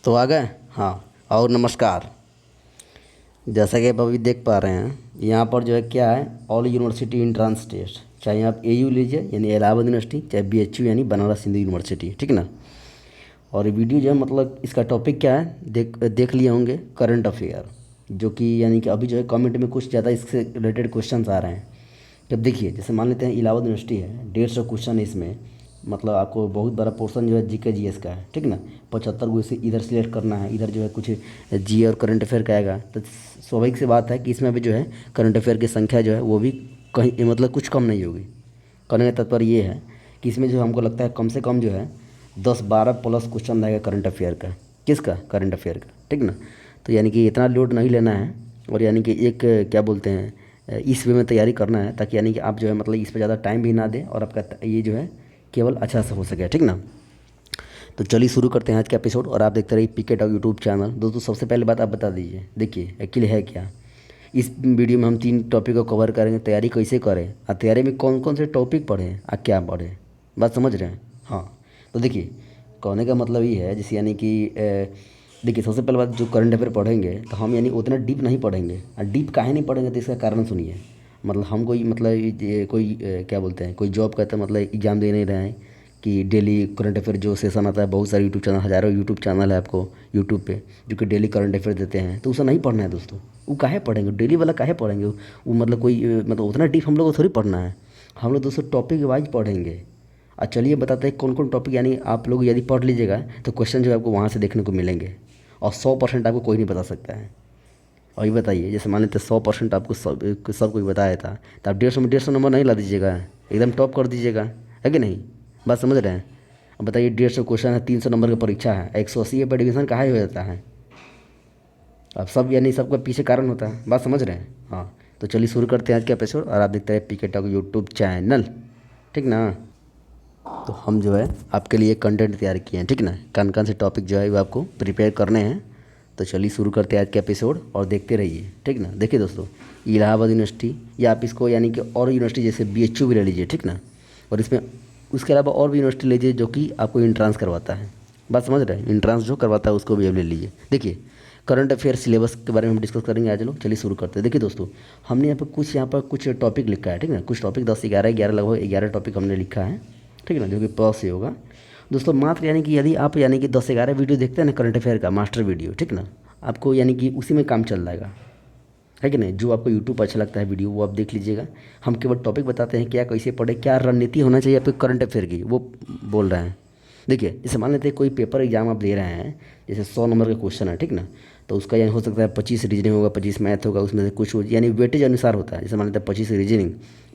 तो आ गए। हाँ। और नमस्कार। जैसा कि आप अभी देख पा रहे हैं, यहाँ पर जो है क्या है, ऑल यूनिवर्सिटी एंट्रेंस टेस्ट। चाहे आप एयू लीजिए यानी इलाहाबाद यूनिवर्सिटी, चाहे बीएचयू यानी बनारस हिंदू यूनिवर्सिटी, ठीक ना। और ये वीडियो जो है मतलब इसका टॉपिक क्या है, देख देख लिए होंगे, करंट अफेयर। जो कि यानी कि अभी जो है कमेंट में कुछ ज़्यादा इससे रिलेटेड क्वेश्चंस आ रहे हैं। जब देखिए, जैसे मान लेते हैं इलाहाबाद यूनिवर्सिटी है, 150 क्वेश्चन है इसमें। मतलब आपको बहुत बड़ा पोर्शन जो है जीके जीएस का है, ठीक ना। 75 को इसे इधर सिलेक्ट करना है, इधर जो है कुछ जी और करंट अफेयर का आएगा। तो स्वाभाविक सी बात है कि इसमें भी जो है करंट अफेयर की संख्या जो है वो भी कहीं मतलब कुछ कम नहीं होगी। कहने का तात्पर्य ये है कि इसमें जो हमको लगता है कम से कम जो है 10-12 प्लस क्वेश्चन रहेगा करंट अफेयर का। किसका? करंट अफेयर का, ठीक ना। तो यानी कि इतना लोड नहीं लेना है, और यानी कि एक क्या बोलते हैं, इस वे में तैयारी करना है, ताकि यानी कि आप जो है मतलब इस पर ज़्यादा टाइम भी ना दें और आपका ये जो है केवल अच्छा से हो सके, ठीक ना। तो चलिए शुरू करते हैं आज का एपिसोड, और आप देखते रहिए पीके टॉक यूट्यूब चैनल। दोस्तों, सबसे पहले बात आप बता दीजिए, देखिए एक्चुअली है क्या। इस वीडियो में हम 3 टॉपिक को कवर करेंगे, तैयारी कैसे करें और तैयारी में कौन कौन से टॉपिक पढ़ें और क्या पढ़ें। बात समझ रहे हैं? हाँ। तो देखिए, कहने का मतलब ये है, जैसे यानी कि देखिए, सबसे पहले बात, जो करंट अफेयर पढ़ेंगे तो हम यानी उतना डीप नहीं पढ़ेंगे। और डीप काहे नहीं पढ़ेंगे तो इसका कारण सुनिए। मतलब हम कोई मतलब ये कोई क्या बोलते हैं, कोई जॉब करता है, मतलब एग्ज़ाम दे नहीं रहे हैं कि डेली करंट अफेयर जो सेशन आता है, बहुत सारे यूट्यूब चैनल, हज़ारों यूट्यूब चैनल है आपको यूट्यूब पे जो कि डेली करंट अफेयर देते हैं, तो उसे नहीं पढ़ना है दोस्तों। वो काहे पढ़ेंगे डेली वाला, काहे पढ़ेंगे वो मतलब कोई मतलब उतना डीप हम लोग को थोड़ी पढ़ना है। हम लोग दोस्तों टॉपिक वाइज पढ़ेंगे। और चलिए बताते हैं कौन कौन टॉपिक, यानी आप लोग यदि पढ़ लीजिएगा तो क्वेश्चन जो है आपको वहाँ से देखने को मिलेंगे। और 100% आपको कोई नहीं बता सकता है। और ये बताइए, जैसे मान लेते 100% आपको सब कोई बताया था, तो आप 150 में 150 नंबर नहीं ला दीजिएगा, एकदम टॉप कर दीजिएगा, है कि नहीं? बात समझ रहे हैं? अब बताइए, 150 क्वेश्चन है, 300 नंबर की परीक्षा है, 180 पर डिवीज़न काहे हो जाता है? अब सब यानी सबका पीछे कारण होता है। बात समझ रहे हैं? हाँ। तो चलिए शुरू करते हैं आज के एपिसोड, और आप देखते हैं पीके टॉक यूट्यूब चैनल, ठीक ना। तो हम जो है आपके लिए कंटेंट तैयार किए हैं, ठीक ना। कौन कौन से टॉपिक जो है वो आपको प्रिपेयर करने हैं। तो चलिए शुरू करते हैं आज के एपिसोड, और देखते रहिए, ठीक ना। देखिए दोस्तों, इलाहाबाद यूनिवर्सिटी, या आप इसको यानी कि और यूनिवर्सिटी जैसे बीएचयू भी ले लीजिए, ठीक ना। और इसमें उसके अलावा और भी यूनिवर्सिटी लीजिए जो कि आपको इंट्रांस करवाता है। बात समझ रहे हैं? इंट्रांस जो करवाता है उसको भी अब ले लीजिए। देखिए, करंट अफेयर सिलेबस के बारे में हम डिस्कस करेंगे आज लोग। चलिए शुरू करते हैं। देखिए दोस्तों, हमने यहाँ पर कुछ टॉपिक लिखा है, ठीक ना। कुछ टॉपिक 10-11 लगभग 11 टॉपिक हमने लिखा है, ठीक है ना, जो कि प से होगा दोस्तों। मात्र यानी कि यदि आप यानी कि 10-11 वीडियो देखते हैं ना करंट अफेयर का मास्टर वीडियो, ठीक ना, आपको यानी कि उसी में काम चल जाएगा, है कि नहीं। जो आपको यूट्यूब पर अच्छा लगता है वीडियो वो आप देख लीजिएगा। हम केवल टॉपिक बताते हैं, क्या कैसे पढ़े, क्या रणनीति होना चाहिए आपके करंट अफेयर की, वो बोल रहे हैं। देखिए, जैसे मान लेते हैं कोई पेपर एग्जाम आप दे रहे हैं, जैसे 100 नंबर का क्वेश्चन है, ठीक ना। तो उसका यानी हो सकता है 25 रीजनिंग होगा, 25 मैथ होगा, उसमें से कुछ यानी वेटेज अनुसार होता है। जैसे मान लेते हैं 25 रीजनिंग,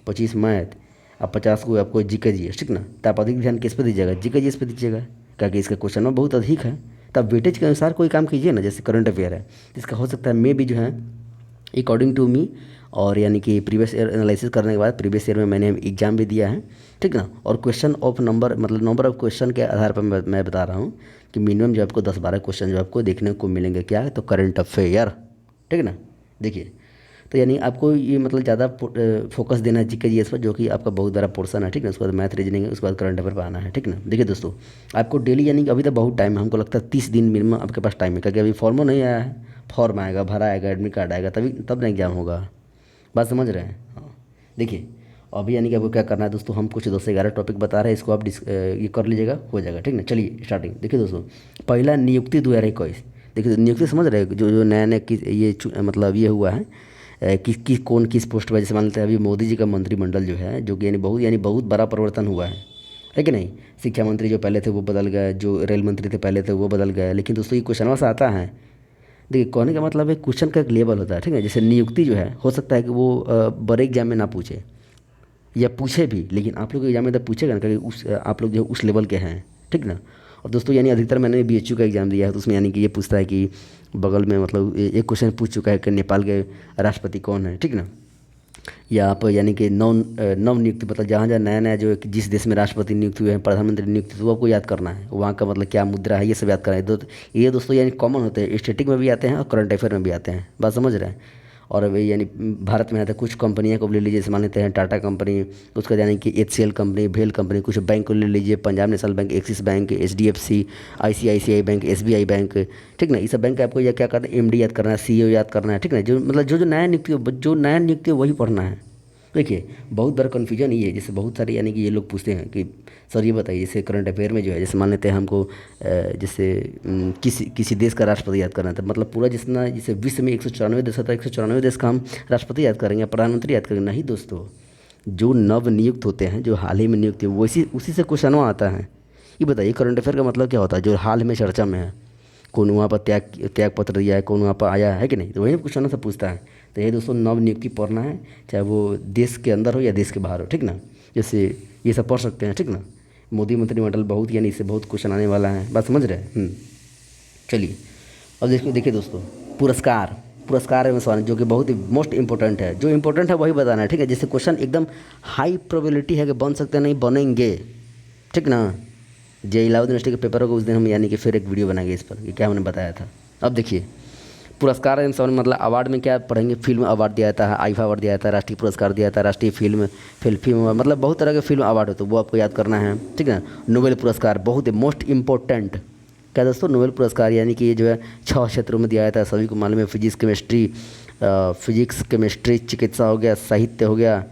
25 मैथ, अब 50 को आपको जीके जीएस, ठीक ना। तो आप अधिक ध्यान किस पे दीजिएगा? जीके जीएस पे दीजिएगा, क्योंकि इसका क्वेश्चन में बहुत अधिक है। तो आप वेटेज के अनुसार कोई काम कीजिए ना। जैसे करंट अफेयर है, इसका हो सकता है मे भी जो है अकॉर्डिंग टू मी, और यानी कि प्रीवियस ईयर एनालिसिस करने के बाद प्रीवियस ईयर में मैंने एग्जाम भी दिया है, ठीक ना। और क्वेश्चन ऑफ नंबर मतलब नंबर ऑफ क्वेश्चन के आधार पर मैं बता रहा हूँ कि मिनिमम जो आपको 10-12 क्वेश्चन जो आपको देखने को मिलेंगे, क्या है तो करंट अफेयर, ठीक है ना। देखिए, तो यानी आपको ये मतलब ज़्यादा फोकस देना है जीके जीएस पर, जो कि आपका बहुत बड़ा पोर्सन है, ठीक है। उसके बाद मैथ रीजनिंग है, उसके बाद करंट अफेयर पर आना है, ठीक ना। देखिए दोस्तों, आपको डेली यानी कि अभी तो बहुत टाइम है, हमको लगता है 30 दिन मिनिमम आपके पास टाइम है, क्योंकि अभी फॉर्मो नहीं आया है। फॉर्म आएगा, भरा आएगा, एडमिट कार्ड आएगा, तभी तब ना एग्ज़ाम होगा। बात समझ रहे हैं? हाँ। देखिए, अभी यानी कि आपको क्या करना है दोस्तों, हम कुछ 10 से 11 टॉपिक बता रहे हैं, इसको आप ये कर लीजिएगा, हो जाएगा, ठीक ना। चलिए स्टार्टिंग। देखिए दोस्तों, पहला नियुक्ति 2021। देखिए नियुक्ति समझ रहे हैं, जो नया नया मतलब ये हुआ है, किस कौन किस पोस्ट पर। जैसे मान लेते हैं अभी मोदी जी का मंत्रिमंडल जो है, जो कि यानी बहुत बड़ा परिवर्तन हुआ है कि नहीं। शिक्षा मंत्री जो पहले थे वो बदल गए, जो रेल मंत्री थे पहले थे वो बदल गए। लेकिन दोस्तों ये क्वेश्चन से आता है। देखिए, कहने का मतलब है क्वेश्चन का एक लेवल होता है, ठीक है। जैसे नियुक्ति जो है, हो सकता है कि वो बड़े एग्जाम में ना पूछे, या पूछे भी, लेकिन आप लोग एग्जाम में तब पूछेगा ना, क्योंकि आप लोग जो उस लेवल के हैं, ठीक ना। और दोस्तों यानी अधिकतर मैंने बीएचयू का एग्ज़ाम दिया है, तो उसमें यानी कि ये पूछता है कि बगल में मतलब एक क्वेश्चन पूछ चुका है कि नेपाल के राष्ट्रपति कौन है, ठीक ना। या आप यानी कि नव नियुक्ति, मतलब जहाँ जहाँ नया नया जो है कि जिस देश में राष्ट्रपति नियुक्त हुए हैं, प्रधानमंत्री नियुक्त हुए, तो आपको याद करना है वहाँ का मतलब क्या मुद्रा है, ये सब याद करना है। ये दोस्तों यानी कॉमन होते हैं, स्टैटिक में भी आते हैं और करंट अफेयर में भी आते हैं। बात समझ रहे हैं? और अभी यानी भारत में है तो कुछ कंपनियां को ले लीजिए, जैसे मान लेते हैं टाटा कंपनी, उसका यानी कि HCL कंपनी, भेल कंपनी, कुछ बैंक को ले लीजिए, Punjab national bank, axis bank, HDFC, ICICI bank, SBI bank, ठीक ना। ये सब बैंक आपको या क्या करना है, MD याद करना है, CEO याद करना है, ठीक ना। जो मतलब जो जो नया नियुक्ति है वही पढ़ना है। देखिए बहुत बड़ा कन्फ्यूजन ये है, जैसे बहुत सारे यानी कि ये लोग पूछते हैं कि सर ये बताइए, जैसे करंट अफेयर में जो है, जैसे मान लेते हैं हमको जैसे किसी किसी देश का राष्ट्रपति याद करना था, मतलब पूरा जितना जैसे विश्व में 194 देश होता है, 194 देश का हम राष्ट्रपति याद करेंगे, प्रधानमंत्री याद करेंगे? नहीं दोस्तों, जो नव नियुक्त होते हैं, जो हाल ही में नियुक्त है, वो उसी से क्वेश्चन आता है। ये बताइए करंट अफेयर का मतलब क्या होता है? जो हाल में चर्चा में है, कौन वहाँ पर त्याग पत्र दिया है, कौन वहाँ पर आया है कि नहीं, तो वही क्वेश्चन से पूछता है। तो ये दोस्तों नव नियुक्ति पढ़ना है, चाहे वो देश के अंदर हो या देश के बाहर हो, ठीक ना। जैसे ये सब पढ़ सकते हैं, ठीक ना। मोदी मंत्रिमंडल बहुत यानी इससे बहुत क्वेश्चन आने वाला है, बात समझ रहे हैं। चलिए अब देखिए दोस्तों, पुरस्कार में सवाल जो कि बहुत ही मोस्ट इंपॉर्टेंट है, जो इंपॉर्टेंट है वही बताना है, ठीक है। जैसे क्वेश्चन एकदम हाई प्रोबेबिलिटी है कि बन सकते हैं, नहीं बनेंगे, ठीक ना। जे इलाहाबाद यूनिवर्सिटी के पेपर होगा उस दिन हम यानी कि फिर एक वीडियो बनाएंगे इस पर कि क्या हमने बताया था। अब देखिए पुरस्कार एवं सम्मान मतलब अवार्ड में क्या पढ़ेंगे, फिल्म अवार्ड दिया जाता है, आईफा अवार्ड दिया जाता है, राष्ट्रीय पुरस्कार दिया जाता है, राष्ट्रीय फिल्म मतलब बहुत तरह के फिल्म अवार्ड होते हैं, वो आपको याद करना है, ठीक है। नोबेल पुरस्कार बहुत ही मोस्ट इंपॉर्टेंट, क्या दोस्तों, नोबेल पुरस्कार यानी कि ये जो है 6 क्षेत्रों में दिया जाता है, सभी को मालूम है। फिजिक्स केमिस्ट्री चिकित्सा हो गया, साहित्य हो गया,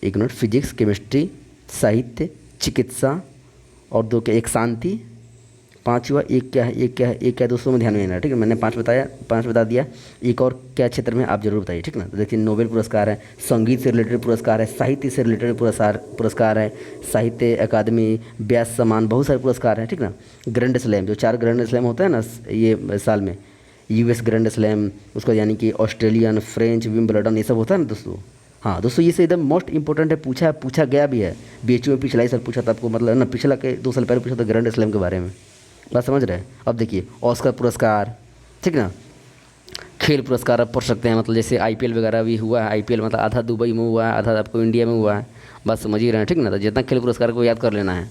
एक मिनट, फिजिक्स केमिस्ट्री साहित्य चिकित्सा और दो क्या, एक शांति, 5 हुआ, एक क्या है दोस्तों में ध्यान में देना, ठीक है। मैंने 5 बता दिया, एक और क्या क्षेत्र में आप जरूर बताइए, ठीक ना। तो देखिए नोबेल पुरस्कार है, संगीत से रिलेटेड पुरस्कार है, साहित्य से रिलेटेड पुरस्कार है, साहित्य अकादमी, व्यास सम्मान, बहुत सारे पुरस्कार हैं, ठीक ना। ग्रैंड स्लैम, जो 4 ग्रैंड स्लैम होता है ना ये साल में, US ग्रैंड स्लैम, उसका यानी कि ऑस्ट्रेलियन, फ्रेंच, विंबलडन, ये सब होता है ना दोस्तों। हाँ दोस्तों, ये से एकदम मोस्ट इंपॉर्टेंट है, पूछा गया भी है। BHU में पिछला ही साल पूछा था आपको, मतलब ना पिछला के 2 साल पहले पूछा था ग्रैंड स्लैम के बारे में, बात समझ रहे हैं। अब देखिए ऑस्कर पुरस्कार, ठीक ना। खेल पुरस्कार आप पढ़ सकते हैं, मतलब जैसे IPL वगैरह भी हुआ है, IPL मतलब आधा दुबई में हुआ है, आधा आपको इंडिया में हुआ है, बात समझ ही रहे हैं, ठीक ना। तो जितना खेल पुरस्कार को याद कर लेना है,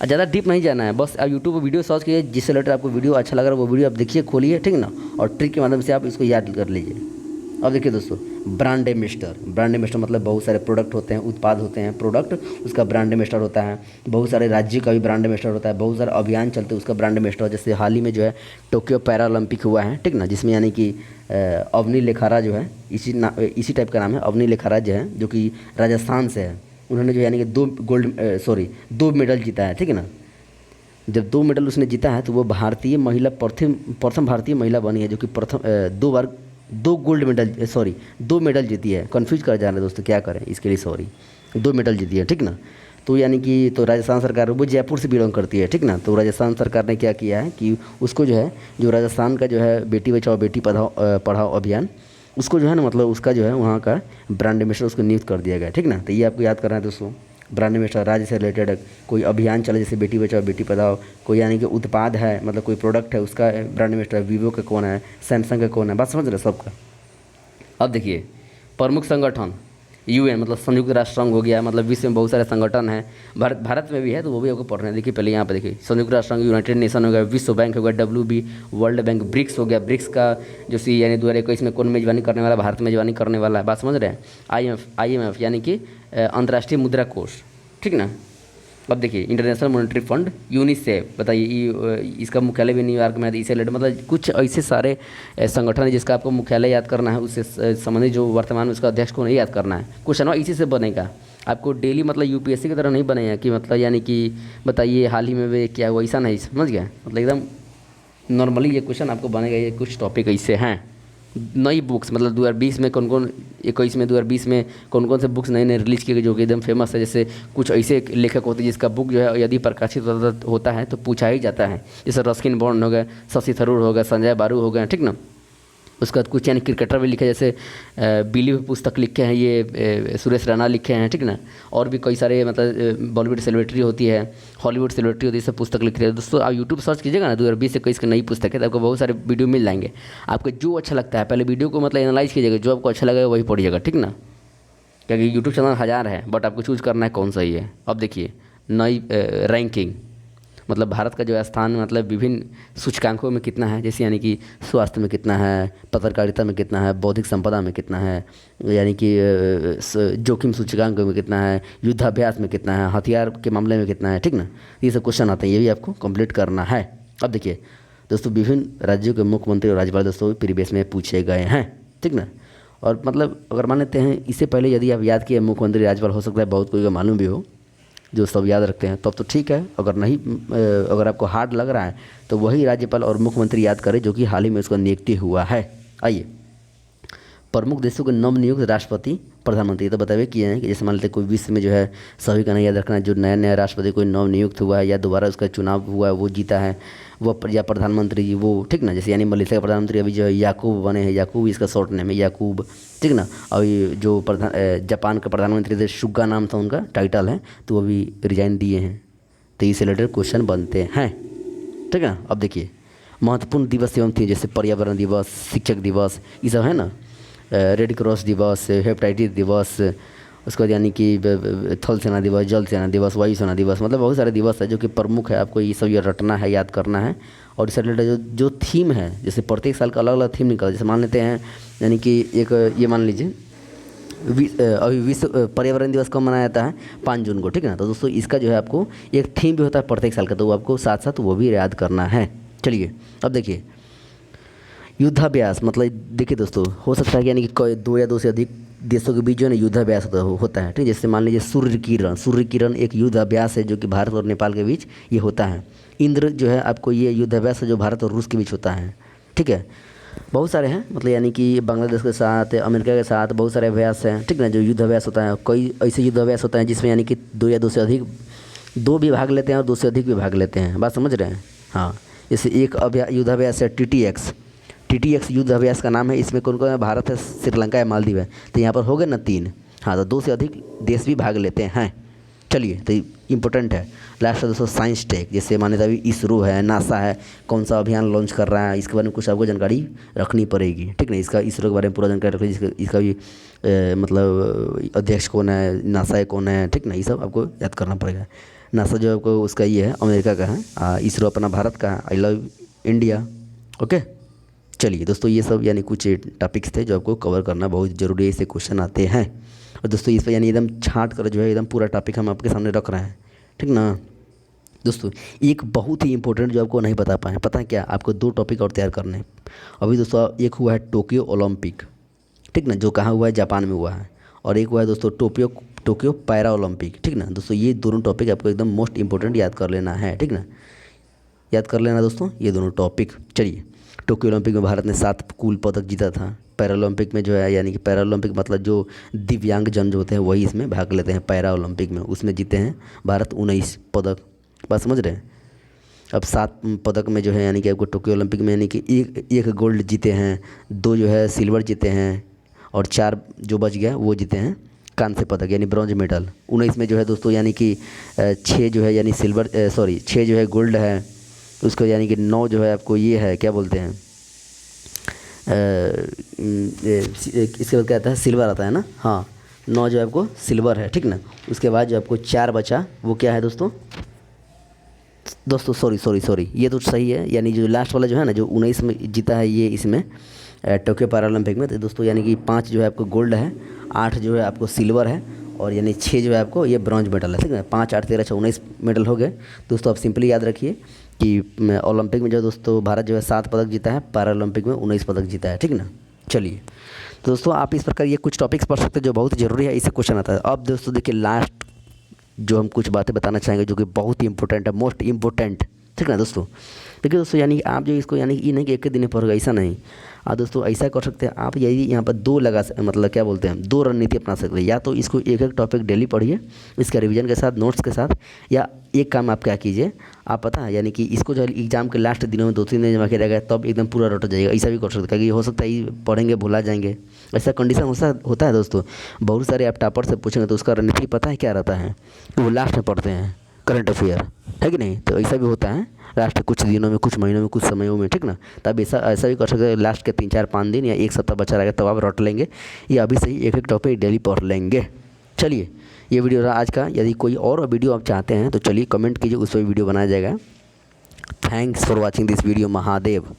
और ज़्यादा डीप नहीं जाना है, बस आप यूट्यूब पर वीडियो सर्च कीजिए, जिससे रिलेटेड आपको वीडियो अच्छा लग रहा है वो वीडियो आप देखिए, खोलिए, ठीक ना, और ट्रिक के माध्यम से आप इसको याद कर लीजिए। अब देखिए दोस्तों, ब्रांड एम्बेसडर मतलब बहुत सारे प्रोडक्ट होते हैं, उत्पाद होते हैं, प्रोडक्ट, उसका ब्रांड एम्बेसडर होता है। बहुत सारे राज्य का भी ब्रांड एम्बेसडर होता है, बहुत सारे अभियान चलते हैं उसका ब्रांड एम्बेसडर। जैसे हाल ही में जो है टोक्यो पैरा ओलंपिक हुआ है, ठीक ना, जिसमें यानी कि अवनी लेखारा जो है, इसी टाइप का नाम है, अवनी लेखारा जो है, जो कि राजस्थान से है। उन्होंने जो यानी कि 2 मेडल जीता है, ठीक है ना। जब 2 मेडल उसने जीता है तो वो भारतीय महिला प्रथम भारतीय महिला बनी है, जो कि प्रथम 2 बार 2 मेडल जीती है। कंफ्यूज कर जा रहे हैं दोस्तों, क्या करें इसके लिए, सॉरी, 2 मेडल जीती है, ठीक ना। तो यानी कि तो राजस्थान सरकार, वो जयपुर से बिलोंग करती है, ठीक ना। तो राजस्थान सरकार ने क्या किया है कि उसको जो है, जो राजस्थान का जो है बेटी बचाओ बेटी पढ़ाओ अभियान, उसको जो है ना, मतलब उसका जो है वहाँ का ब्रांड एम्बेसडर उसको नियुक्त कर दिया गया, ठीक ना। तो ये आपको याद करना है दोस्तों। ब्रांड एम्बेसडर राज्य से रिलेटेड कोई अभियान चले, जैसे बेटी बचाओ बेटी पढ़ाओ, कोई यानी कि उत्पाद है, मतलब कोई प्रोडक्ट है, उसका ब्रांड एम्बेसडर वीवो का कौन है, सैमसंग का कौन है, बात समझ रहे सबका। अब देखिए प्रमुख संगठन, UN मतलब संयुक्त राष्ट्र संघ हो गया, मतलब विश्व में बहुत सारे संगठन हैं, भारत में भी है, तो वो भी आपको पढ़ना है। देखिए पहले यहाँ पे देखिए, संयुक्त राष्ट्र संघ, यूनाइटेड नेशन हो गया, विश्व बैंक हो गया, WB वर्ल्ड बैंक, ब्रिक्स हो गया, ब्रिक्स का जो यानी 2021 में कौन मेजबानी करने वाला, भारत मेजबानी करने वाला है, बात समझ रहे हैं। IMF यानी कि अंतर्राष्ट्रीय मुद्रा कोष, ठीक ना। अब देखिए इंटरनेशनल मॉनेटरी फंड, यूनिसेफ, बताइए इसका मुख्यालय भी न्यूयॉर्क में है, इसे रिलेटेड मतलब कुछ ऐसे सारे संगठन है जिसका आपको मुख्यालय याद करना है, उससे संबंधित जो वर्तमान में उसका अध्यक्ष को नहीं याद करना है। क्वेश्चन इसी से बनेगा आपको डेली, मतलब UPSC की तरह नहीं बनेगा कि मतलब यानी कि बताइए हाल ही में वे क्या हुआ, ऐसा नहीं, समझ गया, मतलब एकदम नॉर्मली ये क्वेश्चन आपको बनेगा। ये कुछ टॉपिक ऐसे हैं। नई बुक्स मतलब 2020 में कौन 21 में 2020 में कौन से बुक्स नए रिलीज़ किए गए जो कि एकदम फेमस है। जैसे कुछ ऐसे लेखक होते हैं जिसका बुक जो है यदि प्रकाशित होता है तो पूछा ही जाता है, जैसे रस्किन बॉन्ड हो गए, शशि थरूर हो गए, संजय बारू हो गए, ठीक ना। उसके बाद कुछ यानी क्रिकेटर भी लिखे, जैसे बिलीव पुस्तक लिखे हैं ये सुरेश रैना लिखे हैं, ठीक ना। और भी कई सारे मतलब बॉलीवुड सेलिब्रिटी होती है, हॉलीवुड सेलिब्रिटी होती है, सब पुस्तक लिख रहे हैं। दोस्तों आप यूट्यूब सर्च कीजिएगा ना 2020 से 21 की नई पुस्तक है, तो आपको बहुत सारे वीडियो मिल जाएंगे। आपको जो अच्छा लगता है पहले वीडियो को मतलब एनालाइज कीजिएगा, जो आपको अच्छा लगेगा वही पढ़िएगा, ठीक ना। क्योंकि यूट्यूब चैनल 1000 है, बट आपको चूज़ करना है कौन सा ही है। अब देखिए नई रैंकिंग, मतलब भारत का जो स्थान मतलब विभिन्न सूचकांकों में कितना है, जैसे यानी कि स्वास्थ्य में कितना है, पत्रकारिता में कितना है, बौद्धिक संपदा में कितना है, यानी कि जोखिम सूचकांक में कितना है, युद्धाभ्यास में कितना है, हथियार के मामले में कितना है, ठीक ना। ये सब क्वेश्चन आते हैं, ये भी आपको कंप्लीट करना है। अब देखिए दोस्तों, विभिन्न राज्यों के मुख्यमंत्री और राज्यपाल दोस्तों प्रीवियस में पूछे गए हैं, ठीक ना। और मतलब अगर मान लेते हैं इससे पहले यदि आप याद किए मुख्यमंत्री राज्यपाल, हो सकता है बहुत कोई को मालूम भी हो, जो सब याद रखते हैं तब तो ठीक है। अगर नहीं, अगर आपको हार्ड लग रहा है तो वही राज्यपाल और मुख्यमंत्री याद करें जो कि हाल ही में उसका नियुक्ति हुआ है। आइए, प्रमुख देशों के नवनियुक्त राष्ट्रपति प्रधानमंत्री तो बताइए किए हैं कि जैसे मान लेते हैं कोई विश्व में जो है, सभी का नहीं याद रखना है, जो नया नया राष्ट्रपति कोई नवनियुक्त हुआ है या दोबारा उसका चुनाव हुआ है वो जीता है वो, या प्रधानमंत्री जी वो, ठीक ना। जैसे यानी मलेशिया का प्रधानमंत्री अभी जो है याकूब बने हैं, याकूब इसका शॉर्ट नेम है याकूब, ठीक ना। अभी जो जापान का प्रधानमंत्री थे सुगा नाम था उनका टाइटल है, तो वो अभी रिजाइन दिए हैं। तो इससे रिलेटेड क्वेश्चन बनते हैं, ठीक है। अब देखिए महत्वपूर्ण दिवस एवं थी जैसे पर्यावरण दिवस, शिक्षक दिवस, ये सब है ना, रेड क्रॉस दिवस, हेपेटाइटिस दिवस, उसके बाद यानी कि थल सेना दिवस, जल सेना दिवस, वायु सेना दिवस, मतलब बहुत सारे दिवस है जो कि प्रमुख है, आपको ये सब ये रटना है, याद करना है। और इससे रिलेटेड जो थीम है, जैसे प्रत्येक साल का अलग अलग थीम निकला, जैसे मान लेते हैं यानी कि एक ये मान लीजिए अभी विश्व पर्यावरण दिवस कब मनाया जाता है, 5 जून को, ठीक है ना। तो दोस्तों इसका जो है आपको एक थीम भी होता है प्रत्येक साल का, तो वो आपको साथ साथ वो भी याद करना है। चलिए अब देखिए युद्धाभ्यास, मतलब देखिए दोस्तों, हो सकता है कि यानी कि 2 या 2 से अधिक देशों के बीच जो है ना युद्धाभ्यास होता है, ठीक है। जैसे मान लीजिए सूर्य किरण एक युद्धाभ्यास है जो कि भारत और नेपाल के बीच ये होता है। इंद्र जो है आपको ये युद्धाभ्यास है जो भारत और रूस के बीच होता है, ठीक है। बहुत सारे हैं, मतलब यानी कि बांग्लादेश के साथ, अमेरिका के साथ बहुत सारे अभ्यास हैं, ठीक ना, जो युद्धाभ्यास होता है। कई ऐसे युद्धाभ्यास होता है जिसमें यानी कि 2 या 2 से अधिक, 2 भी भाग लेते हैं और 2 से अधिक भी भाग लेते हैं, बात समझ रहे हैं। हाँ, जैसे एक युद्धाभ्यास है TTX युद्धाभ्यास का नाम है। इसमें कौन कौन है, भारत है, श्रीलंका है, मालदीव है। तो यहाँ पर हो गए ना 3, हाँ, तो 2 से अधिक देश भी भाग लेते हैं। चलिए, तो इम्पोर्टेंट है। लास्ट दोस्तों साइंस टेक, जैसे माने अभी इसरो है, नासा है, कौन सा अभियान लॉन्च कर रहा है, इसके बारे में कुछ आपको जानकारी रखनी पड़ेगी, ठीक ना। इसका इसरो के बारे में पूरा जानकारी रखनी, इसका भी मतलब अध्यक्ष कौन है, नासा कौन है, ठीक ना, ये सब आपको याद करना पड़ेगा। नासा जो आपको उसका ये है अमेरिका का है, इसरो अपना भारत का है। I love India. ओके, चलिए दोस्तों, ये सब यानी कुछ टॉपिक्स थे जो आपको कवर करना बहुत ज़रूरी है, इससे क्वेश्चन आते हैं। और दोस्तों इस पर यानी एकदम छांट कर जो है एकदम पूरा टॉपिक हम आपके सामने रख रहे हैं, ठीक ना। दोस्तों एक बहुत ही इंपॉर्टेंट जो आपको नहीं बता पाए, पता है क्या, आपको 2 टॉपिक और तैयार करने हैं अभी दोस्तों। एक हुआ है टोक्यो ओलंपिक, ठीक ना, जो कहाँ हुआ है, जापान में हुआ है। और एक हुआ है दोस्तों टोक्यो पैरा ओलंपिक, ठीक ना। दोस्तों ये दोनों टॉपिक आपको एकदम मोस्ट इंपॉर्टेंट याद कर लेना है, ठीक ना, याद कर लेना दोस्तों ये दोनों टॉपिक। चलिए, टोक्यो ओलंपिक में भारत ने 7 कुल पदक जीता था। पैरा ओलंपिक में जो है यानी कि पैरा ओलंपिक मतलब जो दिव्यांग जन जो होते हैं वही इसमें भाग लेते हैं, पैरा ओलंपिक में, उसमें जीते हैं भारत 19 पदक, बात समझ रहे हैं। अब 7 पदक में जो है यानी कि आपको टोक्यो ओलंपिक में यानी कि एक गोल्ड जीते हैं, 2 जो है सिल्वर जीते हैं, और 4 जो बच गया वो जीते हैं कांस्य पदक यानी ब्रॉन्ज मेडल। 19 में जो है दोस्तों यानी कि 6 जो है यानी 6 जो है गोल्ड है, उसको यानी कि 9 जो है आपको ये है क्या बोलते हैं, इसके बाद क्या आता है, सिल्वर आता है ना, हाँ, 9 जो आपको सिल्वर है, ठीक ना। उसके बाद जो आपको 4 बचा वो क्या है दोस्तों सॉरी ये तो सही है, यानी जो लास्ट वाला जो है ना, जो 19 में जीता है ये इसमें टोक्यो पैरा ओलंपिक में, तो दोस्तों यानी कि 5 जो है आपको गोल्ड है, 8 जो है आपको सिल्वर है, और यानी 6 जो है आपको ये ब्रॉन्ज मेडल है, ठीक है। 5, 8, 13, 19 मेडल हो गए दोस्तों। आप सिंपली याद रखिए कि ओलंपिक में जो दोस्तों भारत जो है 7 पदक जीता है, पैरा ओलंपिक में 19 पदक जीता है, ठीक ना। चलिए तो दोस्तों आप इस प्रकार ये कुछ टॉपिक्स पढ़ सकते हैं जो बहुत ज़रूरी है, इससे क्वेश्चन आता है। अब दोस्तों देखिए लास्ट जो हम कुछ बातें बताना चाहेंगे जो कि बहुत ही इंपॉर्टेंट है, मोस्ट इंपॉर्टेंट, ठीक है दोस्तों। देखिए दोस्तों यानी कि आप जो इसको यानी कि ये नहीं कि एक ही दिन में पढ़ोगे, ऐसा नहीं। आप दोस्तों ऐसा कर सकते हैं, आप यही यहाँ पर 2 मतलब क्या बोलते हैं 2 रणनीति अपना सकते हैं। या तो इसको एक टॉपिक डेली पढ़िए इसका रिवीजन के साथ, नोट्स के साथ, या एक काम आप क्या कीजिए, आप पता है यानी कि इसको जो एग्जाम के लास्ट दिनों में 2-3 दिन जमा किया रहेगा तब एकदम पूरा रट जाएगा, ऐसा भी कर सकते हैं। क्योंकि हो सकता है ये पढ़ेंगे भुला जाएंगे, ऐसा कंडीशन होता है दोस्तों। बहुत सारे आप टॉपर से पूछेंगे तो उसका रणनीति पता है क्या रहता है, वो लास्ट में पढ़ते हैं करंट अफेयर, है कि नहीं। तो ऐसा भी होता है लास्ट के कुछ दिनों में, कुछ महीनों में, कुछ समयों में, ठीक ना। तब ऐसा भी कर सकते हैं, लास्ट के 3-4-5 दिन या 1 सप्ताह बचा रहेगा तब आप रट लेंगे, या अभी से ही एक टॉपिक डेली पढ़ लेंगे। चलिए ये वीडियो रहा आज का। यदि कोई और वीडियो आप चाहते हैं तो चलिए कमेंट कीजिए, उस पर वीडियो बनाया जाएगा। Thanks for watching this video. Mahadev.